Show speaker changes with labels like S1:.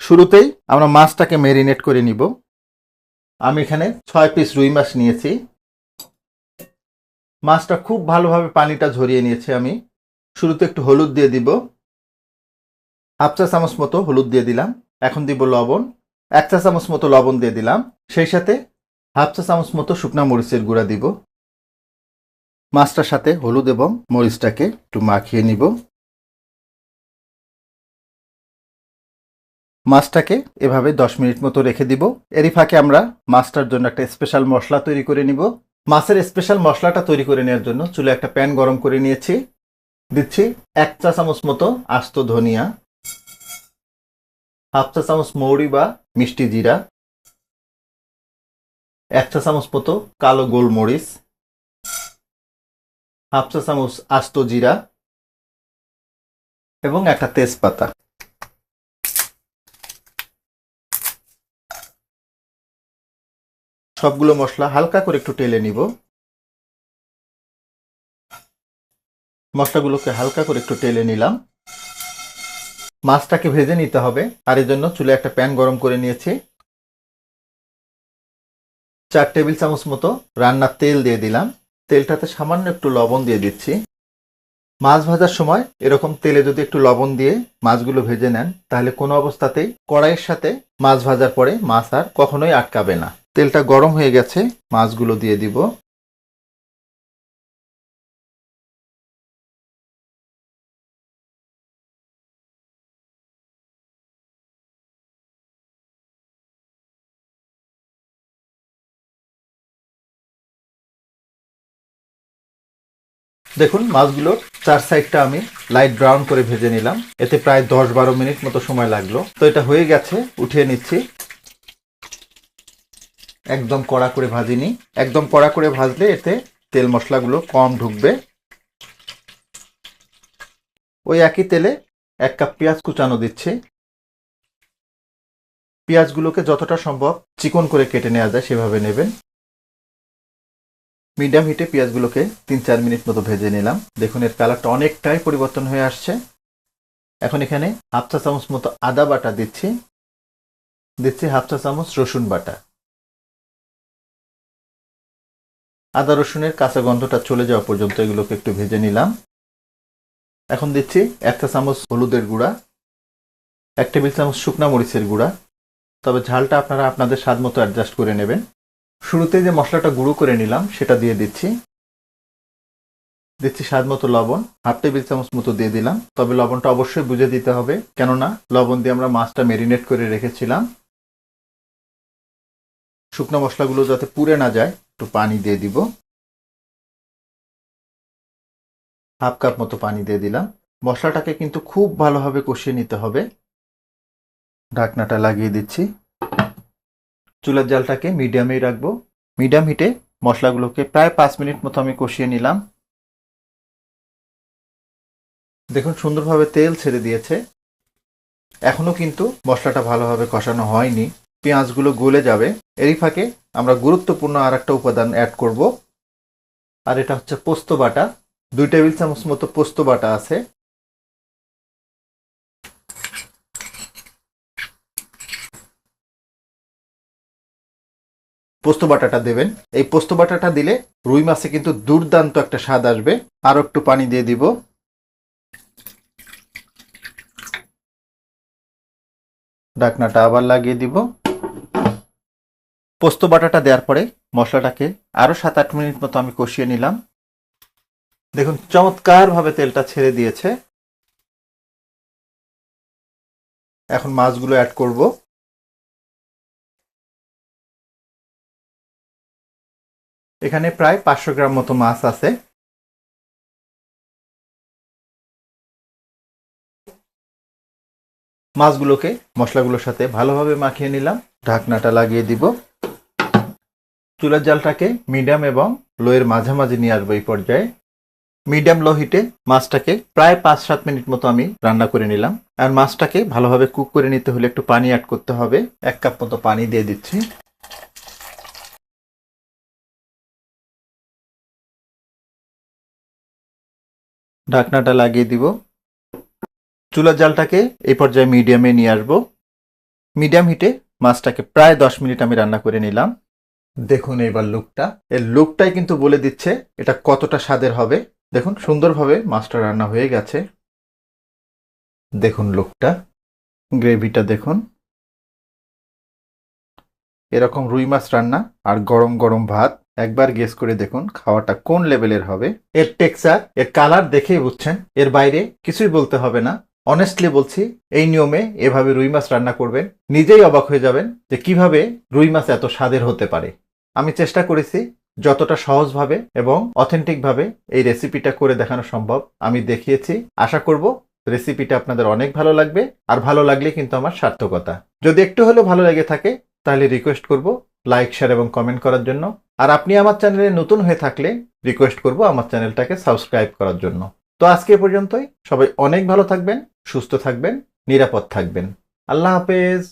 S1: শুরুতেই আমরা মাছটাকে ম্যারিনেট করে নিব। আমি এখানে 6 পিস রুই মাছ নিয়েছি। মাছটা খুব ভালোভাবে পানিটা ঝরিয়ে নিয়েছি আমি। শুরুতে একটু হলুদ দিয়ে দিব, হাফ চা চামচ মতো হলুদ দিয়ে দিলাম। এখন দিব লবণ, 1 চা চামচ মতো লবণ দিয়ে দিলাম। সেই সাথে হাফ চা চামচ মতো শুকনা মরিচের গুঁড়া দিব। মাছটার সাথে হলুদ এবং মরিচটাকে একটু মাখিয়ে নিব। মাছটাকে এভাবে 10 মিনিট মতো রেখে দিব। এরই ফাঁকে আমরা মাছটার জন্য একটা স্পেশাল মশলা তৈরি করে নিব। মাছের স্পেশাল মশলাটা তৈরি করে নেওয়ার জন্য চুলে একটা প্যান গরম করে নিয়েছি। দিচ্ছি 1 চা চামচ মতো আস্ত ধনিয়া, হাফ চা চামচ মৌরি বা মিষ্টি জিরা, 1 চা চামচ মতো কালো গোলমরিচ, হাফ চা চামচ আস্ত জিরা এবং একটা তেজপাতা। সবগুলো মশলা হালকা করে একটু টেলে নিব। মশলাগুলোকে হালকা করে একটু টেলে নিলাম। মাছটাকে ভেজে নিতে হবে, আর এর জন্য চুলে একটা প্যান গরম করে নিয়েছি। 4 টেবিল চামচ মতো রান্নার তেল দিয়ে দিলাম। তেলটাতে সামান্য একটু লবণ দিয়ে দিচ্ছি। মাছ ভাজার সময় এরকম তেলে যদি একটু লবণ দিয়ে মাছগুলো ভেজে নেন, তাহলে কোনো অবস্থাতেই কড়াইয়ের সাথে মাছ ভাজার পরে মাছ আর কখনোই আটকাবে না। তেলটা গরম হয়ে গেছে, মাছগুলো দিয়ে দিব। দেখুন মাছগুলোর 4 সাইডটা আমি লাইট ব্রাউন করে ভেজে নিলাম। এতে প্রায় 10-12 মিনিট মতো সময় লাগলো। তো এটা হয়ে গেছে, উঠিয়ে নিচ্ছি। একদম কড়া করে ভাজিনি। একদম কড়া করে ভাজলে এতে তেল মশলাগুলো কম ঢুকবে। ওই একই তেলে 1 কাপ পেঁয়াজ কুচানো দিচ্ছি। পেঁয়াজগুলোকে যতটা সম্ভব চিকন করে কেটে নেওয়া যায় সেভাবে নেবেন। মিডিয়াম হিটে পেঁয়াজগুলোকে 3-4 মিনিট মতো ভেজে নিলাম। দেখুন এর কালারটা অনেকটাই পরিবর্তন হয়ে আসছে। এখন এখানে হাফ চা চামচ মতো আদা বাটা দিচ্ছি। দিচ্ছি হাফ চা চামচ রসুন বাটা। আদা রসুনের কাঁচা গন্ধটা চলে যাওয়া পর্যন্ত এগুলোকে একটু ভেজে নিলাম। এখন দিচ্ছি 1 চা চামচ হলুদের গুঁড়া, 1 টেবিল চামচ শুকনা মরিচের গুঁড়া। তবে ঝালটা আপনারা আপনাদের স্বাদ মতো অ্যাডজাস্ট করে নেবেন। শুরুতে যে মশলাটা গুঁড়ো করে নিলাম সেটা দিয়ে দিচ্ছি। দিচ্ছি স্বাদ মতো লবণ, হাফ টেবিল চামচ মতো দিয়ে দিলাম। তবে লবণটা অবশ্যই বুঝে দিতে হবে, কেননা লবণ দিয়ে আমরা মাছটা ম্যারিনেট করে রেখেছিলাম। শুকনো মশলাগুলো যাতে পুড়ে না যায় একটু পানি দিয়ে দিব। হাফ কাপ মতো পানি দিয়ে দিলাম। মশলাটাকে কিন্তু খুব ভালোভাবে কষিয়ে নিতে হবে। ঢাকনাটা লাগিয়ে দিচ্ছি। চুলার জালটাকে মিডিয়ামেই রাখবো। মিডিয়াম হিটে মশলাগুলোকে প্রায় 5 মিনিট মতো আমি কষিয়ে নিলাম। দেখুন সুন্দরভাবে তেল ছেড়ে দিয়েছে। এখনো কিন্তু মশলাটা ভালোভাবে কষানো হয়নি, পেঁয়াজগুলো গলে যাবে। এরই ফাঁকে আমরা গুরুত্বপূর্ণ আর একটা উপাদান অ্যাড করব, আর এটা হচ্ছে পোস্ত বাটা। 2 টেবিল চামচ মতো পোস্ত বাটা আছে। পোস্ত বাটাটা দেবেন। এই পোস্ত বাটাটা দিলে রুই মাছে কিন্তু দুর্দান্ত একটা স্বাদ আসবে। আরো একটু পানি দিয়ে দিব। ঢাকনাটা আবার লাগিয়ে দিব। পোস্ত বাটাটা দেওয়ার পরে মশলাটাকে আরো 7-8 মিনিট মতো আমি কষিয়ে নিলাম। দেখুন চমৎকার ভাবে তেলটা ছেড়ে দিয়েছে। এখন মাছগুলো অ্যাড করব। এখানে প্রায় 500 গ্রাম মতো মাছ আছে। মাছগুলোকে মশলাগুলোর সাথে ভালোভাবে মাখিয়ে নিলাম। ঢাকনাটা লাগিয়ে দিব। চুলার জালটাকে মিডিয়াম এবং লোয়ের মাঝামাঝি নিয়ে আসবো। এই পর্যায়ে মিডিয়াম লো হিটে মাছটাকে প্রায় 5-7 মিনিট মতো আমি রান্না করে নিলাম। আর মাছটাকে ভালোভাবে কুক করে নিতে হলে একটু পানি অ্যাড করতে হবে। 1 কাপ মতো পানি দিয়ে দিচ্ছি। ঢাকনাটা লাগিয়ে দিব। চুলার জালটাকে এই পর্যায়ে মিডিয়ামে নিয়ে আসবো। মিডিয়াম হিটে মাছটাকে প্রায় 10 মিনিট আমি রান্না করে নিলাম। দেখুন এবার লুকটা, এর লুকটাই কিন্তু বলে দিচ্ছে এটা কতটা স্বাদের হবে। দেখুন সুন্দরভাবে মাছটা রান্না হয়ে গেছে। দেখুন লুকটা, গ্রেভিটা দেখুন। এরকম রুই মাছ রান্না আর গরম গরম ভাত, একবার গেস করে দেখুন খাওয়াটা কোন লেভেলের হবে। এর টেক্সচার, এর কালার দেখেই বুঝছেন, এর বাইরে কিছুই বলতে হবে না। অনেস্টলি বলছি, এই নিয়মে এভাবে রুই মাছ রান্না করবেন, নিজেই অবাক হয়ে যাবেন যে কিভাবে রুই মাছ এত স্বাদের হতে পারে। আমি চেষ্টা করেছি যতটা সহজভাবে এবং অথেন্টিকভাবে এই রেসিপিটা করে দেখানো সম্ভব আমি দেখিয়েছি। আশা করব রেসিপিটা আপনাদের অনেক ভালো লাগবে, আর ভালো লাগলে কিন্তু আমার সার্থকতা। যদি একটু হলেও ভালো লেগে থাকে তাহলে রিকোয়েস্ট করব লাইক, শেয়ার এবং কমেন্ট করার জন্য। আর আপনি আমার চ্যানেলে নতুন হয়ে থাকলে রিকোয়েস্ট করব আমার চ্যানেলটাকে সাবস্ক্রাইব করার জন্য। তো আজকে এ পর্যন্তই। সবাই অনেক ভালো থাকবেন, সুস্থ থাকবেন, নিরাপদ থাকবেন। আল্লাহ হাফেজ।